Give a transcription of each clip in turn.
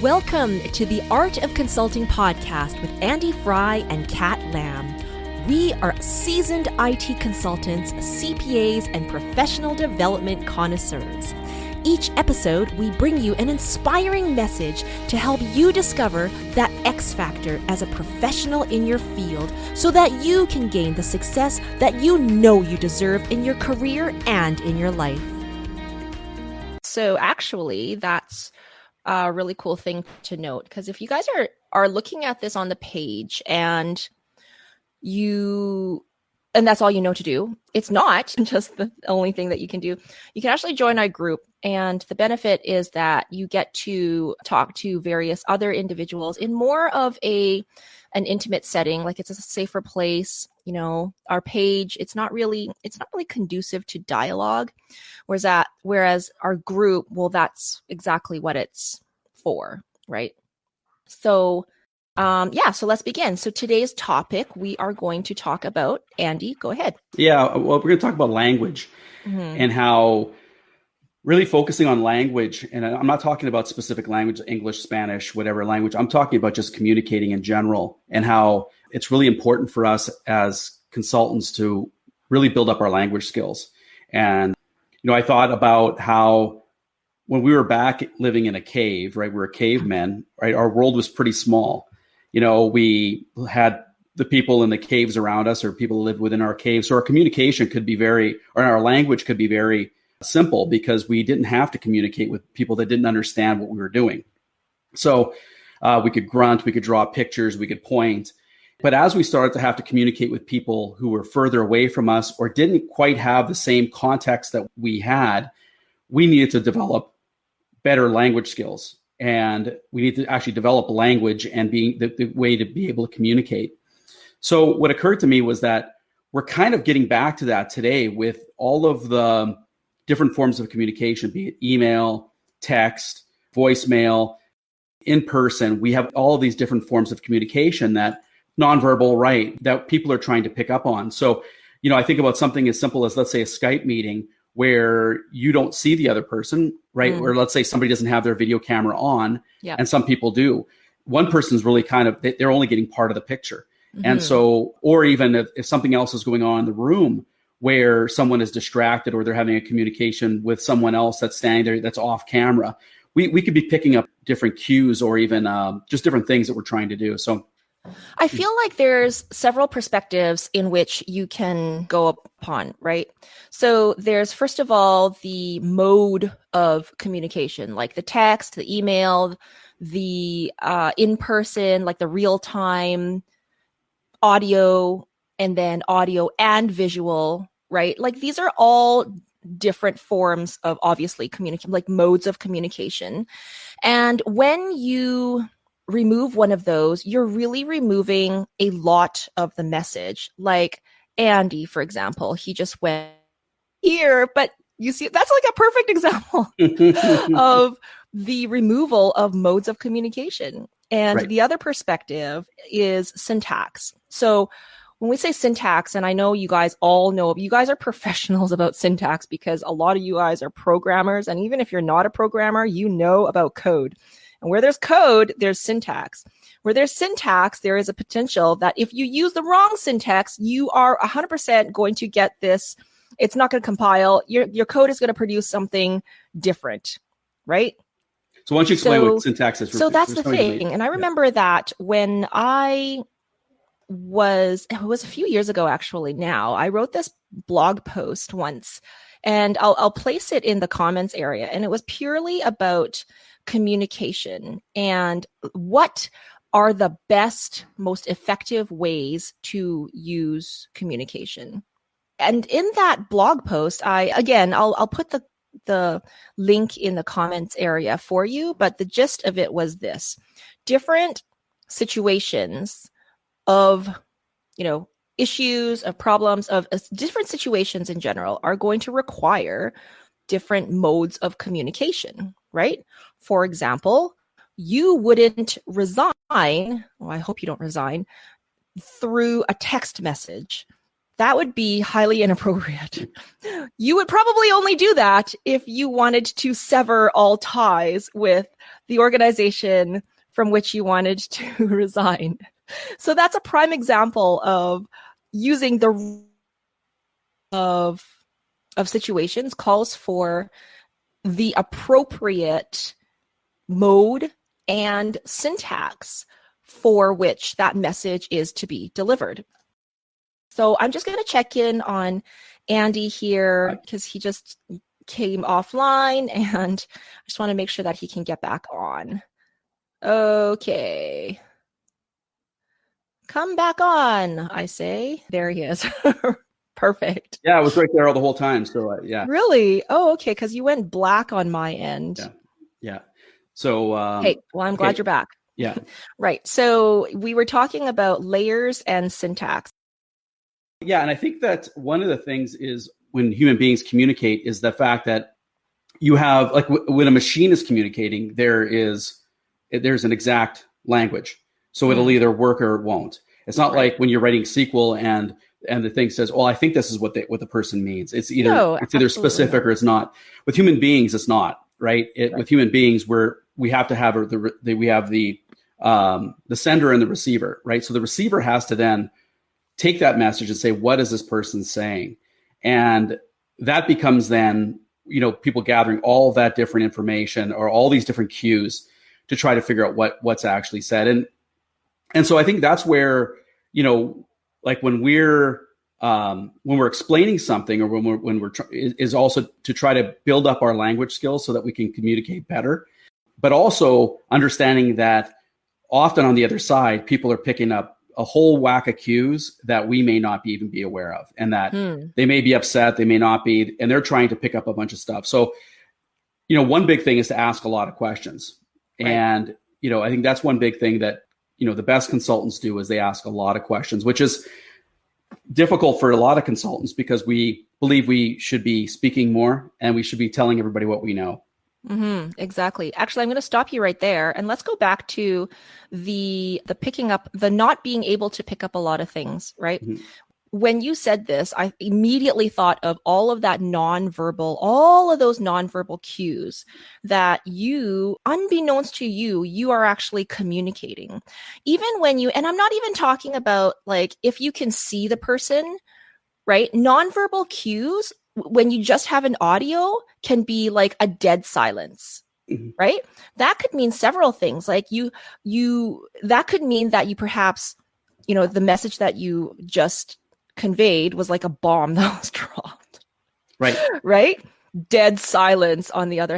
Welcome to the Art of Consulting podcast with Andy Fry and Cat Lamb. We are seasoned IT consultants, CPAs, and professional development connoisseurs. Each episode, we bring you an inspiring message to help you discover that X factor as a professional in your field so that you can gain the success that you know you deserve in your career and in your life. So actually, that's a really cool thing to note, because if you guys are looking at this on the page and that's all you know to do, it's not just the only thing that you can do. You can actually join our group, and the benefit is that you get to talk to various other individuals in more of an intimate setting, like it's a safer place. You know, our page, it's not really conducive to dialogue, whereas our group, well, that's exactly what it's for, right? So so let's begin. So today's topic, we are going to talk about, Andy, go ahead. Yeah, well, we're going to talk about language and how really focusing on language, and I'm not talking about specific language, English, Spanish, whatever language. I'm talking about just communicating in general, and how it's really important for us as consultants to really build up our language skills. And, I thought about how when we were back living in a cave, right, we were cavemen, right, our world was pretty small. We had the people in the caves around us, or people who lived within our caves. So our communication our language could be very simple, because we didn't have to communicate with people that didn't understand what we were doing. So we could grunt, we could draw pictures, we could point. But as we started to have to communicate with people who were further away from us or didn't quite have the same context that we had, we needed to develop better language skills. And we need to actually develop language and being the way to be able to communicate. So what occurred to me was that we're kind of getting back to that today with all of the different forms of communication, be it email, text, voicemail, in person. We have all of these different forms of communication that nonverbal, right, that people are trying to pick up on. So, I think about something as simple as, let's say, a Skype meeting where you don't see the other person, right? Or let's say somebody doesn't have their video camera on, and some people do. One person's really they're only getting part of the picture. And so, or even if something else is going on in the room where someone is distracted, or they're having a communication with someone else that's standing there that's off camera, we could be picking up different cues, or even just different things that we're trying to do. So I feel like there's several perspectives in which you can go upon, right? So there's, first of all, the mode of communication, like the text, the email, the in-person, like the real-time audio, and then audio and visual, right? Like these are all different forms of, obviously, communication, like modes of communication. And when you remove one of those, you're really removing a lot of the message. Like Andy, for example, he just went here, but you see, that's like a perfect example of the removal of modes of communication. And the other perspective is syntax. So when we say syntax, and I know you guys all know, you guys are professionals about syntax, because a lot of you guys are programmers. And even if you're not a programmer, you know about code. And where there's code, there's syntax. Where there's syntax, there is a potential that if you use the wrong syntax, you are 100% going to get this. It's not going to compile. Your code is going to produce something different, right? So why don't you explain what syntax is? So that's the thing. And I remember that when it was a few years ago, actually now, I wrote this blog post once, and I'll place it in the comments area. And it was purely about communication and what are the best, most effective ways to use communication. And in that blog post, I'll put the link in the comments area for you, but the gist of it was this: different situations of, issues, of problems, of different situations in general are going to require different modes of communication, right? For example, you wouldn't resign, well, I hope you don't resign, through a text message. that would be highly inappropriate. You would probably only do that if you wanted to sever all ties with the organization from which you wanted to resign. So that's a prime example of using the of situations calls for the appropriate mode and syntax for which that message is to be delivered. So I'm just going to check in on Andy here because he just came offline, and I just want to make sure that he can get back on. Okay. Come back on, I say. There he is. Perfect. Yeah, it was right there all the whole time. So yeah. Really? Oh, okay. Because you went black on my end. Yeah. So hey, well, I'm glad you're back. Yeah. Right. So we were talking about layers and syntax. Yeah, and I think that one of the things is when human beings communicate is the fact that you have, like, when a machine is communicating, there's an exact language. So it'll either work or it won't. It's not like when you're writing SQL and the thing says, "Oh, I think this is what the person means." It's either specific or it's not. With human beings, it's not, right? With human beings, we have to have the sender and the receiver, right? So the receiver has to then take that message and say, what is this person saying? And that becomes then, people gathering all that different information or all these different cues to try to figure out what's actually said. And so I think that's where, like when we're explaining something, or when we're is also to try to build up our language skills so that we can communicate better, but also understanding that often on the other side, people are picking up a whole whack of cues that we may not even be aware of, and that they may be upset, they may not be, and they're trying to pick up a bunch of stuff. So, one big thing is to ask a lot of questions. Right. And, I think that's one big thing that, the best consultants do is they ask a lot of questions, which is difficult for a lot of consultants because we believe we should be speaking more and we should be telling everybody what we know. Mm-hmm, exactly. Actually, I'm going to stop you right there, and let's go back to the picking up, the not being able to pick up a lot of things, right? Mm-hmm. When you said this, I immediately thought of all of those nonverbal cues that you, unbeknownst to you, you are actually communicating. Even when and I'm not even talking about like if you can see the person, right? Nonverbal cues, when you just have an audio, can be like a dead silence, right? That could mean several things. Like that could mean that you perhaps, the message that you just conveyed was like a bomb that was dropped. Right. Right? Dead silence on the other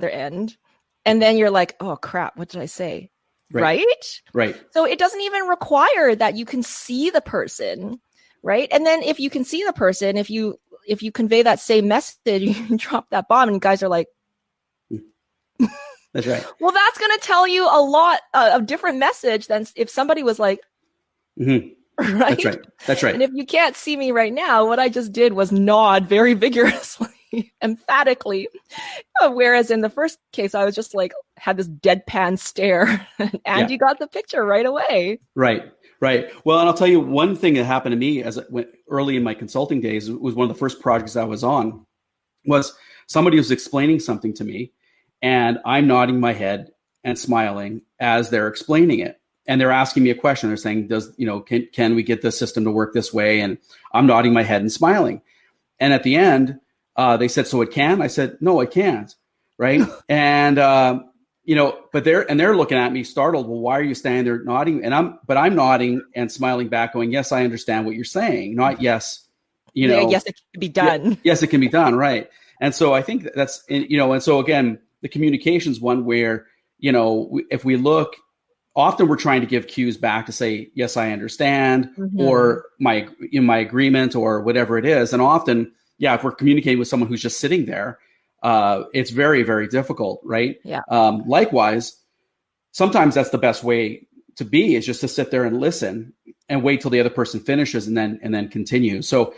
end. And then you're like, oh crap, what did I say? Right? Right. So it doesn't even require that you can see the person, right? And then if you can see the person, if you convey that same message, you can drop that bomb, and guys are like, that's right. Well, that's going to tell you a lot of different message than if somebody was like, right? That's right. And if you can't see me right now, what I just did was nod very vigorously, emphatically. Whereas in the first case, I was just like, had this deadpan stare, and you got the picture right away. Right. Well, and I'll tell you one thing that happened to me as it went early in my consulting days. It was one of the first projects I was on. Was somebody was explaining something to me, and I'm nodding my head and smiling as they're explaining it. And they're asking me a question. They're saying, can we get the system to work this way? And I'm nodding my head and smiling. And at the end, they said, so it can? I said, no, it can't. Right. And, but they're looking at me startled. Well, why are you standing there nodding? But I'm nodding and smiling back going, yes, I understand what you're saying. Not yes, yes, it can be done. Yes, it can be done. Right. And so I think that's, and so again, the communications one where, if we look, often we're trying to give cues back to say, yes, I understand, or my agreement, or whatever it is. And often, if we're communicating with someone who's just sitting there, it's very, very difficult, right? Yeah. Likewise, sometimes that's the best way to be, is just to sit there and listen and wait till the other person finishes and then continue. So,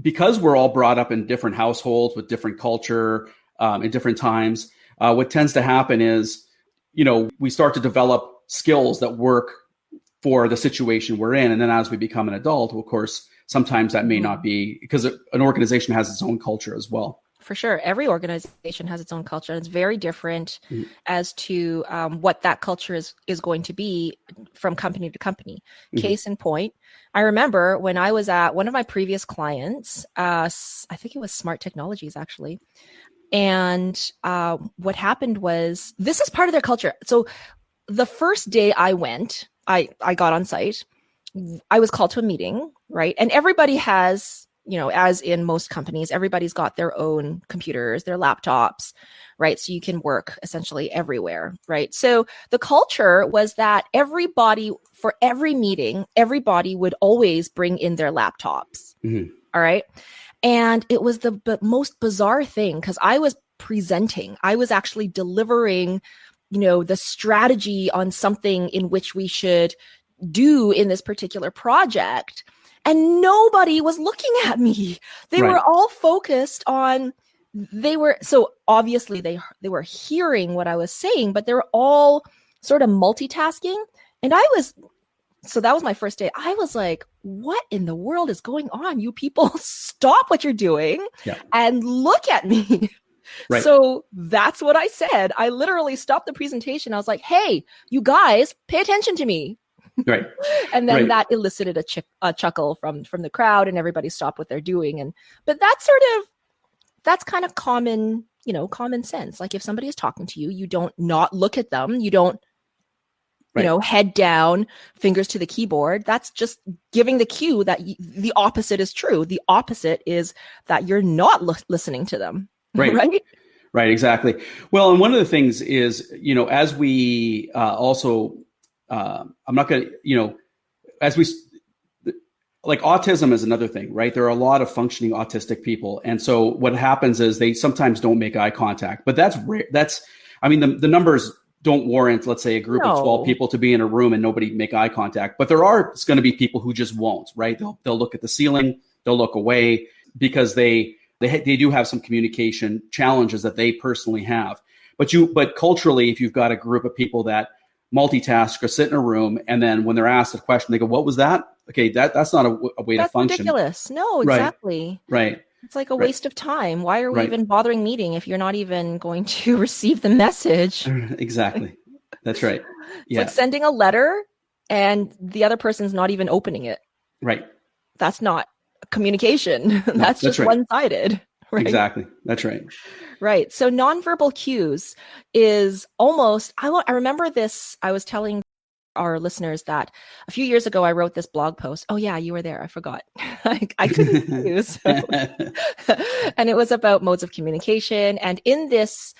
because we're all brought up in different households with different culture, in different times, what tends to happen is, we start to develop skills that work for the situation we're in. And then as we become an adult, of course, sometimes that may not be, because an organization has its own culture as well. For sure. Every organization has its own culture. And it's very different as to what that culture is going to be from company to company. Case in point, I remember when I was at one of my previous clients, I think it was Smart Technologies, actually. And what happened was, this is part of their culture. So the first day I went, I got on site, I was called to a meeting, right? And everybody has, as in most companies, everybody's got their own computers, their laptops, right? So you can work essentially everywhere, right? So the culture was that everybody, for every meeting, everybody would always bring in their laptops. All right. And it was the most bizarre thing, because I was presenting, I was actually delivering, the strategy on something in which we should do in this particular project. And nobody was looking at me. They were all focused on, so obviously they were hearing what I was saying, but they were all sort of multitasking. And so that was my first day. I was like, what in the world is going on? You people, stop what you're doing and look at me. Right. So that's what I said. I literally stopped the presentation. I was like, hey, you guys, pay attention to me. Right. And then that elicited a chuckle from the crowd, and everybody stopped what they're doing. But that's kind of common, common sense. Like if somebody is talking to you, you don't not look at them. You don't, head down, fingers to the keyboard. That's just giving the cue that the opposite is true. The opposite is that you're not listening to them. Right. Right. Right. Exactly. Well, and one of the things is, as we also, I'm not going to, as we, like autism is another thing, right? There are a lot of functioning autistic people. And so what happens is they sometimes don't make eye contact, but that's rare. The numbers don't warrant, let's say, a group of 12 people to be in a room and nobody make eye contact. But there are going to be people who just won't, right? They'll look at the ceiling, they'll look away, because they do have some communication challenges that they personally have. But culturally, if you've got a group of people that multitask or sit in a room, and then when they're asked a question, they go, "What was that?" Okay, that's not a way to function. That's ridiculous. No, exactly. Right. It's like a waste of time. Why are we even bothering meeting if you're not even going to receive the message? Exactly. That's right. It's like sending a letter and the other person's not even opening it. Right. That's not communication. That's just one-sided. Right? Exactly. That's right. Right. So nonverbal cues is almost, I remember this, I was telling our listeners that a few years ago, I wrote this blog post. Oh yeah, you were there. I forgot. I couldn't see you. So. And it was about modes of communication. And in this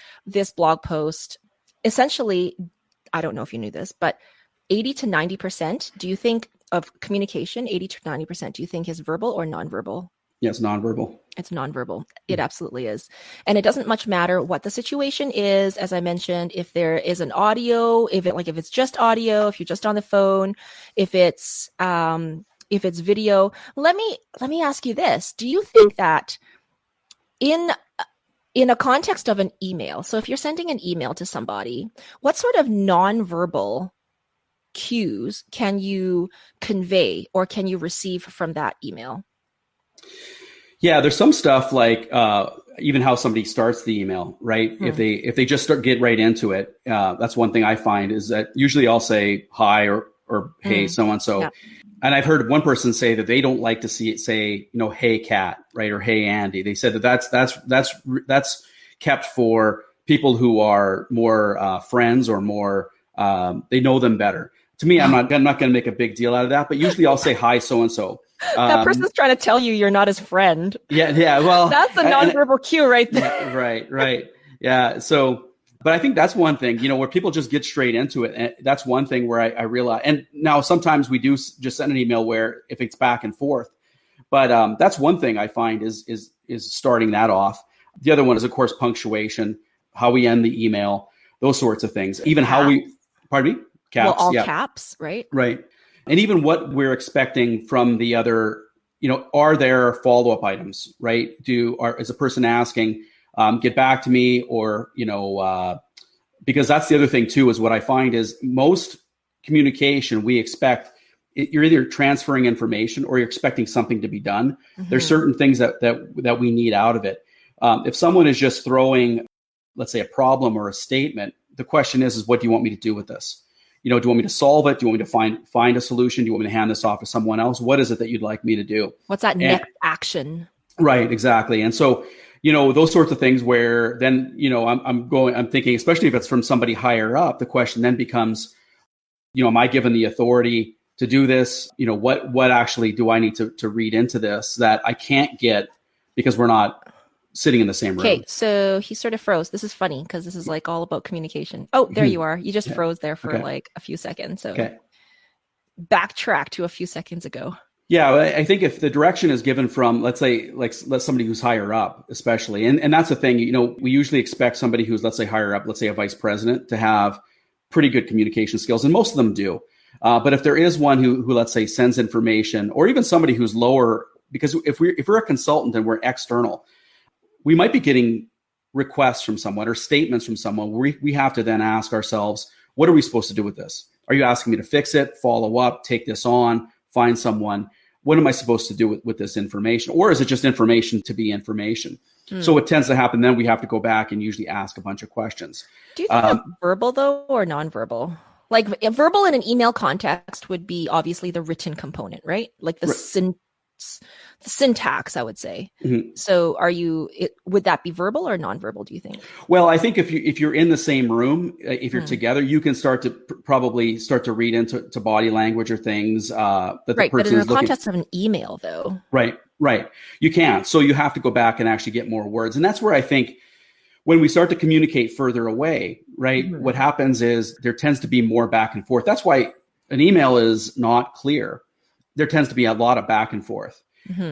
blog post, essentially, I don't know if you knew this, but 80 to 90%, do you think of communication, 80 to 90%, do you think is verbal or nonverbal? Yes, nonverbal. It's nonverbal. It absolutely is. And it doesn't much matter what the situation is. As I mentioned, if there is an audio, if it's just audio, if you're just on the phone, if it's video, let me ask you this. Do you think that in a context of an email, so if you're sending an email to somebody, what sort of nonverbal cues can you convey or can you receive from that email? Yeah, there's some stuff like even how somebody starts the email, right? If they just get right into it, that's one thing I find is that usually I'll say hi or hey, so and so. And I've heard one person say that they don't like to see it say, hey, Cat, right, or hey, Andy. They said that that's kept for people who are more friends or more they know them better. To me, I'm not going to make a big deal out of that, but usually I'll say hi, so and so. That person's trying to tell you you're not his friend. Yeah. Well, that's the nonverbal cue right there. Right. Yeah. So, but I think that's one thing, where people just get straight into it. And that's one thing where I realize, and now sometimes we do just send an email where if it's back and forth, but that's one thing I find is starting that off. The other one is, of course, punctuation, how we end the email, those sorts of things. Even how we, pardon me? Caps. Well, all caps, right? Right. And even what we're expecting from the other, are there follow-up items, right? Is a person asking, get back to me, or, because that's the other thing too, is what I find is most communication, we expect you're either transferring information or you're expecting something to be done. There's certain things that we need out of it. If someone is just throwing, let's say, a problem or a statement, the question is what do you want me to do with this? Do you want me to solve it? Do you want me to find a solution? Do you want me to hand this off to someone else? What is it that you'd like me to do? What's that next action? Right, exactly. And so, those sorts of things where then, I'm thinking, especially if it's from somebody higher up, the question then becomes, am I given the authority to do this? What actually do I need to read into this that I can't get because we're not sitting in the same room? Okay, so he sort of froze. This is funny because this is like all about communication. Oh, there you are. You just froze there for like a few seconds. So backtrack to a few seconds ago. Yeah, I think if the direction is given from, let's say, somebody who's higher up, especially, and that's the thing, we usually expect somebody who's, let's say, higher up, let's say a vice president, to have pretty good communication skills, and most of them do. But if there is one who let's say sends information, or even somebody who's lower, because if we're a consultant and we're external, we might be getting requests from someone or statements from someone where we have to then ask ourselves, what are we supposed to do with this? Are you asking me to fix it, follow up, take this on, find someone? What am I supposed to do with this information? Or is it just information to be information? So what tends to happen then, we have to go back and usually ask a bunch of questions. Do you think of verbal though, or nonverbal? Like verbal in an email context would be obviously the written component, right? Like the syntax, I would say. So would that be verbal or nonverbal, do you think? Well, I think if you're in the same room, if you're together, you can start to probably read into body language or things that the person but in is the context of an email though. Right. You can't. So you have to go back and actually get more words. And that's where I think when we start to communicate further away, right, what happens is there tends to be more back and forth. That's why an email is not clear. There tends to be a lot of back and forth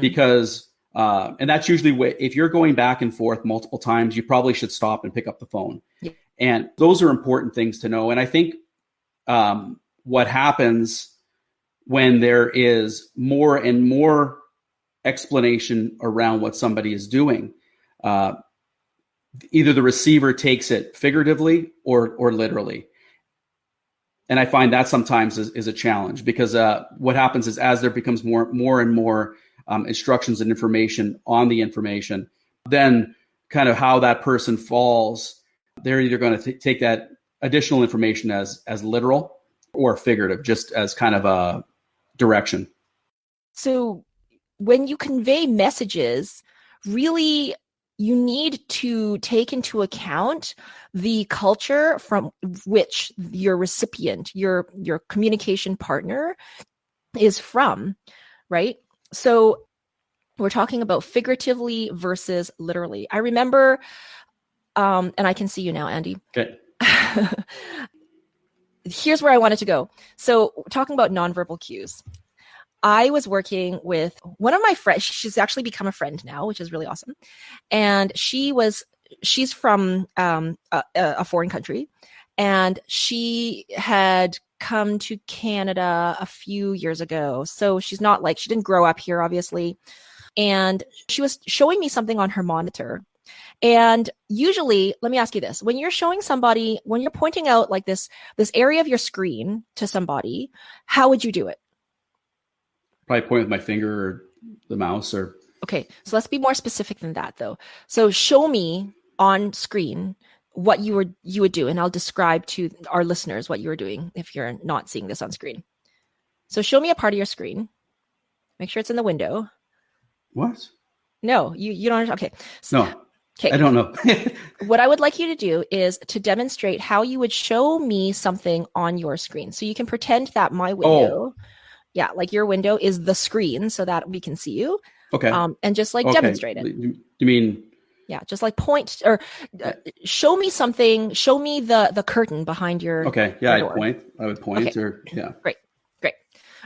because, and that's usually if you're going back and forth multiple times, you probably should stop and pick up the phone. Yeah. And those are important things to know. And I think what happens when there is more and more explanation around what somebody is doing, either the receiver takes it figuratively or literally. And I find that sometimes is a challenge because what happens is as there becomes more and more instructions and information on the information, then kind of how that person falls, they're either going to take that additional information as literal or figurative, just as kind of a direction. So when you convey messages, really you need to take into account the culture from which your recipient, your communication partner is from, right? So we're talking about figuratively versus literally. I remember, and I can see you now, Andy. Okay. Here's where I wanted to go. So talking about nonverbal cues. I was working with one of my friends. She's actually become a friend now, which is really awesome. And she's from a foreign country, and she had come to Canada a few years ago. So she didn't grow up here, obviously. And she was showing me something on her monitor. And usually, let me ask you this, when you're pointing out like this area of your screen to somebody, how would you do it? Probably point with my finger or the mouse or. Okay. So let's be more specific than that though. So show me on screen what you would do, and I'll describe to our listeners what you were doing if you're not seeing this on screen. So show me a part of your screen. Make sure it's in the window. What? No, you don't. Okay. So, no. Okay. I don't know. What I would like you to do is to demonstrate how you would show me something on your screen. So you can pretend that my window, yeah, like your window is the screen so that we can see you. Okay. And just like demonstrate it. You mean? Yeah, just like point or show me something. Show me the curtain behind your. Okay. Yeah, I would point okay. or yeah. Great.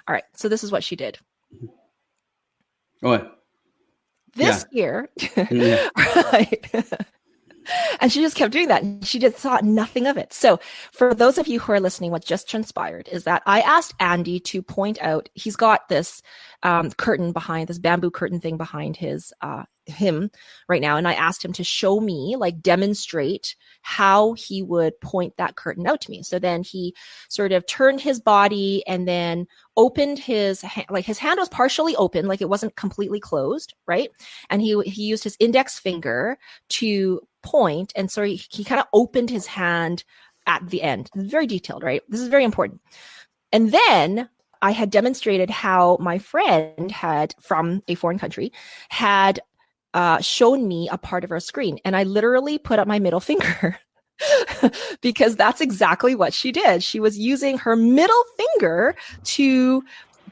All right. So this is what she did. Oh. This here, right? And she just kept doing that. And she just thought nothing of it. So for those of you who are listening, what just transpired is that I asked Andy to point out, he's got this curtain behind this bamboo curtain thing behind him right now. And I asked him to show me, like demonstrate how he would point that curtain out to me. So then he sort of turned his body and then opened his hand, like his hand was partially open, like it wasn't completely closed, right? And he used his index finger to point. And so he kind of opened his hand at the end. It's very detailed, right? This is very important. And then I had demonstrated how my friend had, from a foreign country, had shown me a part of her screen. And I literally put up my middle finger because that's exactly what she did. She was using her middle finger to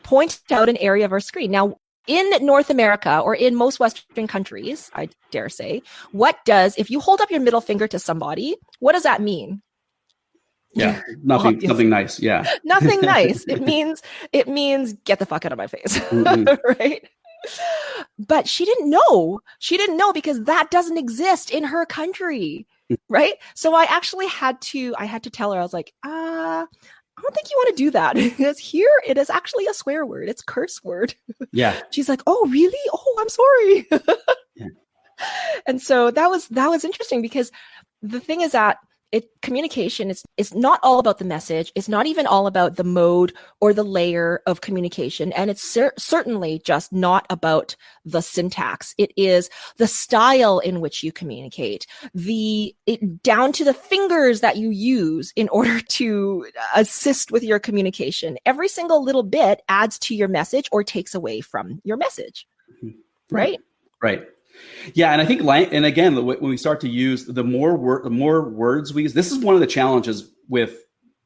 point out an area of our screen. Now, in North America or in most Western countries, I dare say, if you hold up your middle finger to somebody, what does that mean? Yeah, nothing nice. Yeah, nothing nice. It means get the fuck out of my face, right? But she didn't know. She didn't know because that doesn't exist in her country, right? So I actually had to tell her, I was like, I don't think you want to do that because here it is actually a swear word. It's curse word. Yeah. She's like, oh, really? Oh, I'm sorry. Yeah. And so that was interesting because the thing is that communication is not all about the message. It's not even all about the mode or the layer of communication. And it's certainly just not about the syntax. It is the style in which you communicate, down to the fingers that you use in order to assist with your communication. Every single little bit adds to your message or takes away from your message. Right? Right. Yeah, and I think, and again, when we start to use the more words we use, this is one of the challenges with.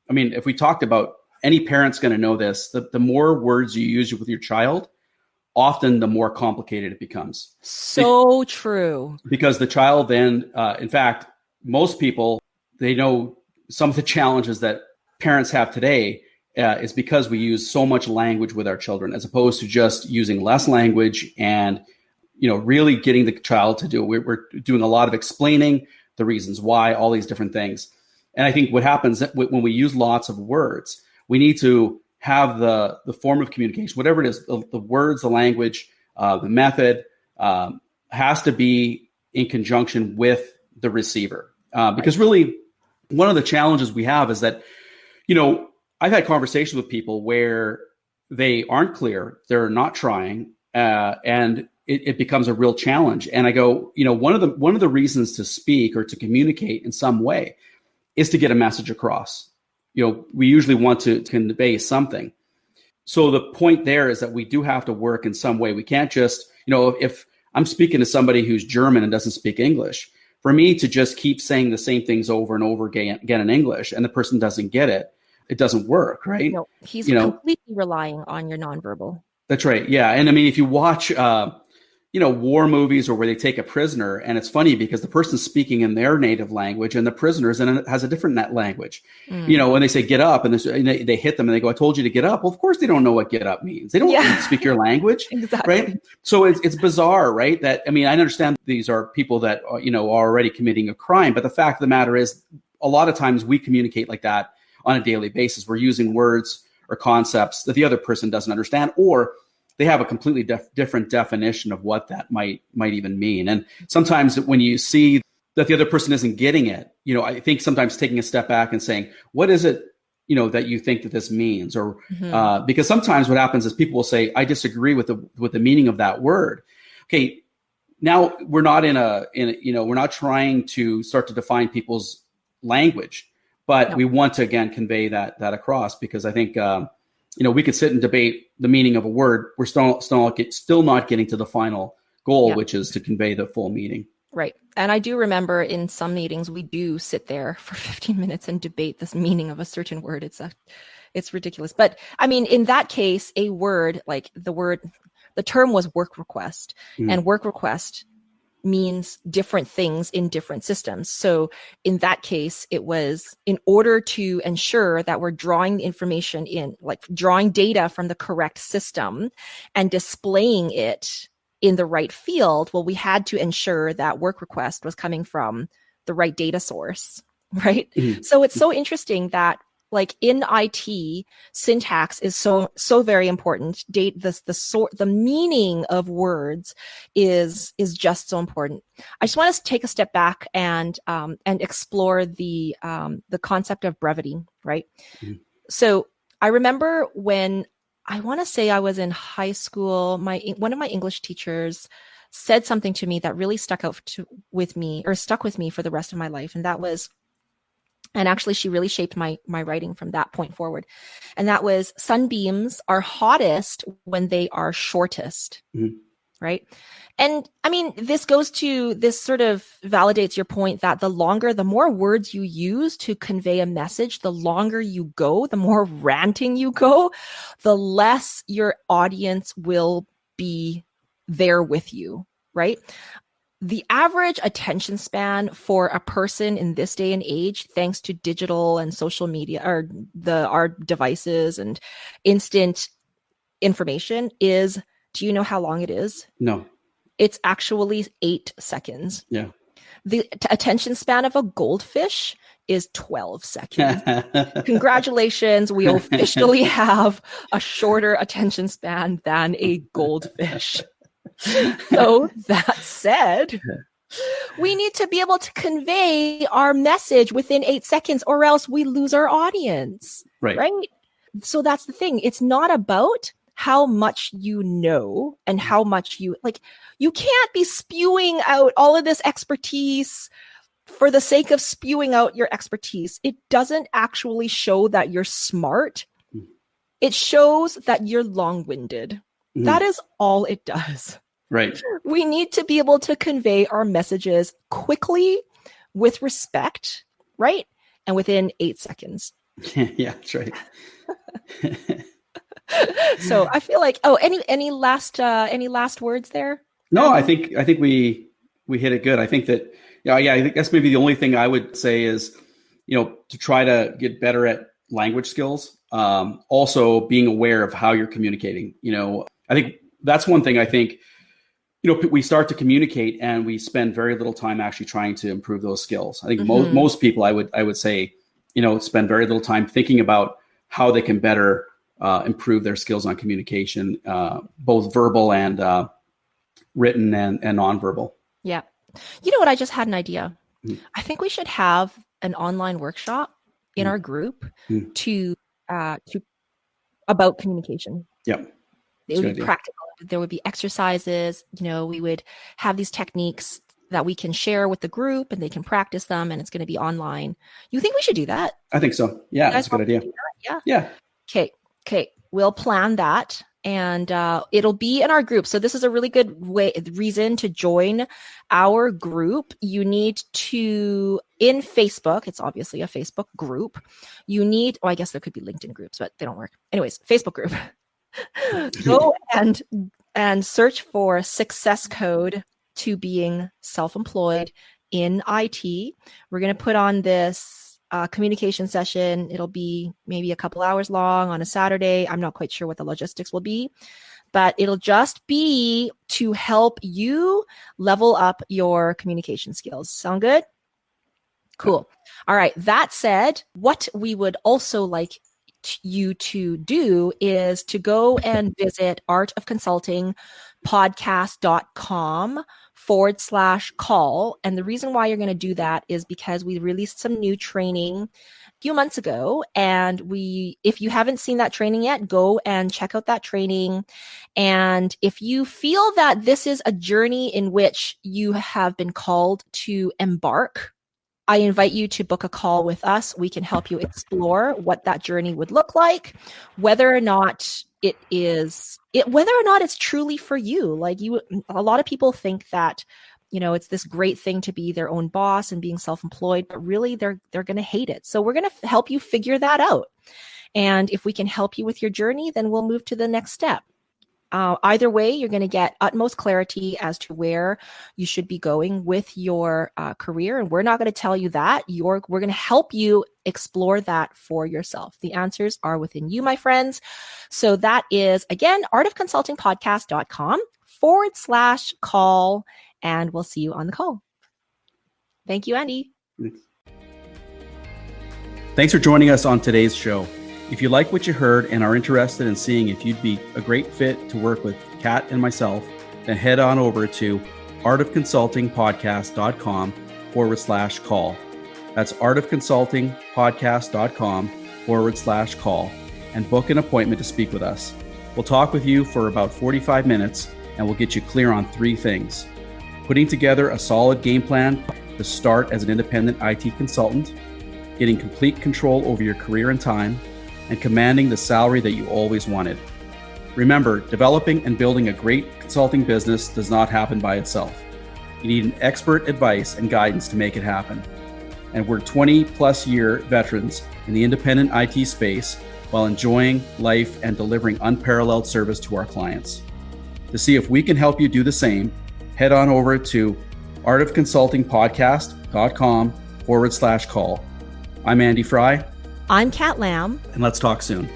I mean, if we talked about, any parent's going to know this, the more words you use with your child, often the more complicated it becomes. So true. Because the child then, in fact, most people, they know some of the challenges that parents have today is because we use so much language with our children, as opposed to just using less language and really getting the child to do it. We're doing a lot of explaining the reasons why, all these different things. And I think what happens when we use lots of words, we need to have the form of communication, whatever it is, the words, the language, the method has to be in conjunction with the receiver. Because really, one of the challenges we have is that, I've had conversations with people where they aren't clear, they're not trying, and it becomes a real challenge. And I go, one of the reasons to speak or to communicate in some way is to get a message across. We usually want to convey something. So the point there is that we do have to work in some way. We can't just, if I'm speaking to somebody who's German and doesn't speak English, for me to just keep saying the same things over and over again in English and the person doesn't get it, it doesn't work, right? No, he's completely relying on your nonverbal. That's right. Yeah. And I mean, if you watch, war movies or where they take a prisoner, and it's funny because the person's speaking in their native language and the prisoner's has a different net language. When they say get up and they hit them and they go, I told you to get up. Well, of course they don't know what get up means. They don't speak your language. Exactly. Right. So it's bizarre, right? That, I mean, I understand these are people that, are already committing a crime, but the fact of the matter is a lot of times we communicate like that on a daily basis. We're using words or concepts that the other person doesn't understand, or they have a completely different definition of what that might even mean. And sometimes when you see that the other person isn't getting it, I think sometimes taking a step back and saying, what is it, that you think that this means? Or because sometimes what happens is people will say, I disagree with the meaning of that word. Okay, now we're not we're not trying to start to define people's language, but we want to, again, convey that across, because I think, we could sit and debate the meaning of a word. We're still not getting to the final goal, which is to convey the full meaning. Right. And I do remember in some meetings, we do sit there for 15 minutes and debate this meaning of a certain word. It's ridiculous. But I mean, in that case, a word, like the term was work request, and work request means different things in different systems. So in that case, it was in order to ensure that we're drawing the information in, like drawing data from the correct system and displaying it in the right field. Well, we had to ensure that work request was coming from the right data source, right? So it's so interesting that Like in IT, syntax is so very important. The meaning of words is just so important. I just want to take a step back and explore the concept of brevity, right? Mm-hmm. So I remember when I want to say I was in high school, one of my English teachers said something to me that really stuck with me for the rest of my life, and that was. And actually, she really shaped my writing from that point forward. And that was, sunbeams are hottest when they are shortest, mm-hmm. right? And I mean, this sort of validates your point that the more words you use to convey a message, the longer you go, the more ranting you go, the less your audience will be there with you, right? The average attention span for a person in this day and age, thanks to digital and social media, or our devices and instant information, is, do you know how long it is? No. It's actually 8 seconds. Yeah. The attention span of a goldfish is 12 seconds. Congratulations, we officially have a shorter attention span than a goldfish. So that said, we need to be able to convey our message within 8 seconds, or else we lose our audience. Right? So that's the thing. It's not about how much you know and how much you can't be spewing out all of this expertise for the sake of spewing out your expertise. It doesn't actually show that you're smart. It shows that you're long-winded. Mm. That is all it does. Right. We need to be able to convey our messages quickly, with respect, right? And within 8 seconds. Yeah, that's right. So I feel like, any last words there? No, I think we hit it good. I think that, I think that's maybe the only thing I would say is, to try to get better at language skills. Also being aware of how you're communicating. I think that's one thing. I think, we start to communicate and we spend very little time actually trying to improve those skills. I think mm-hmm. most people, I would say, spend very little time thinking about how they can better improve their skills on communication, both verbal and written and nonverbal. Yeah. You know what? I just had an idea. Mm-hmm. I think we should have an online workshop in our group to about communication. Yeah. It would be practical. There would be exercises. We would have these techniques that we can share with the group, and they can practice them, and it's going to be online. You think we should do that? I think so. Yeah, that's a good idea. Yeah. Okay. We'll plan that, and it'll be in our group. So this is a really good reason to join our group. You need to, in Facebook, it's obviously a Facebook group. You need, I guess there could be LinkedIn groups, but they don't work. Anyways, Facebook group. Go and search for success code to being self-employed in IT. We're going to put on this communication session. It'll be maybe a couple hours long on a Saturday. I'm not quite sure what the logistics will be, but it'll just be to help you level up your communication skills. Sound good? Cool. All right. That said, what we would also like you to do is to go and visit artofconsultingpodcast.com/call. And the reason why you're going to do that is because we released some new training a few months ago. And if you haven't seen that training yet, go and check out that training. And if you feel that this is a journey in which you have been called to embark, I invite you to book a call with us. We can help you explore what that journey would look like, whether or not it's truly for you. A lot of people think that, it's this great thing to be their own boss and being self-employed, but really they're going to hate it. So we're going to help you figure that out. And if we can help you with your journey, then we'll move to the next step. Either way, you're going to get utmost clarity as to where you should be going with your career. And we're not going to tell you that. We're going to help you explore that for yourself. The answers are within you, my friends. So that is, again, artofconsultingpodcast.com/call. And we'll see you on the call. Thank you, Andy. Thanks for joining us on today's show. If you like what you heard and are interested in seeing if you'd be a great fit to work with Kat and myself, then head on over to artofconsultingpodcast.com/call. That's artofconsultingpodcast.com/call and book an appointment to speak with us. We'll talk with you for about 45 minutes and we'll get you clear on 3 things: putting together a solid game plan to start as an independent IT consultant, getting complete control over your career and time, and commanding the salary that you always wanted. Remember, developing and building a great consulting business does not happen by itself. You need an expert advice and guidance to make it happen. And we're 20+ year veterans in the independent IT space while enjoying life and delivering unparalleled service to our clients. To see if we can help you do the same, head on over to artofconsultingpodcast.com/call. I'm Andy Fry. I'm Kat Lamb. And let's talk soon.